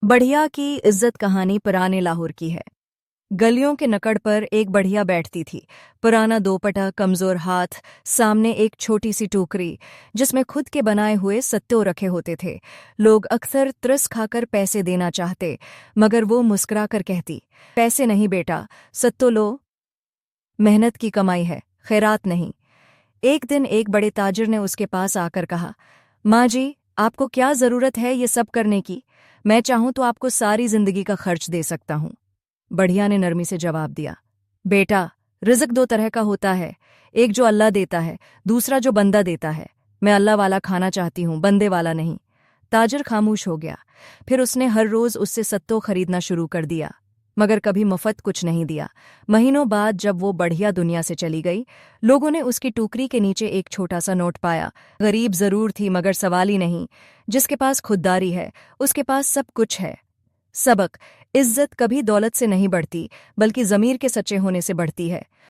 बढ़िया की इज्जत कहानी पुराने लाहौर की है। गलियों के नकड़ पर एक बढ़िया बैठती थी। पुराना दोपट्टा, कमजोर हाथ, सामने एक छोटी सी टोकरी जिसमें खुद के बनाए हुए सत्तू रखे होते थे। लोग अक्सर तरस खाकर पैसे देना चाहते, मगर वो मुस्कुरा कर कहती, पैसे नहीं बेटा, सत्तू लो, मेहनत की कमाई है, खैरात नहीं। एक दिन एक बड़े ताजिर ने उसके पास आकर कहा, माँ जी, आपको क्या जरूरत है ये सब करने की? मैं चाहूं तो आपको सारी जिंदगी का खर्च दे सकता हूं। बढ़िया ने नरमी से जवाब दिया, बेटा, रिज़्क दो तरह का होता है, एक जो अल्लाह देता है, दूसरा जो बंदा देता है। मैं अल्लाह वाला खाना चाहती हूँ, बंदे वाला नहीं। ताजिर खामोश हो गया। फिर उसने हर रोज उससे सत्तू खरीदना शुरू कर दिया, मगर कभी मुफ्त कुछ नहीं दिया। महीनों बाद जब वो बढ़िया दुनिया से चली गई, लोगों ने उसकी टोकरी के नीचे एक छोटा सा नोट पाया। गरीब जरूर थी, मगर सवाल ही नहीं। जिसके पास खुददारी है, उसके पास सब कुछ है। सबक: इज्जत कभी दौलत से नहीं बढ़ती, बल्कि ज़मीर के सच्चे होने से बढ़ती है।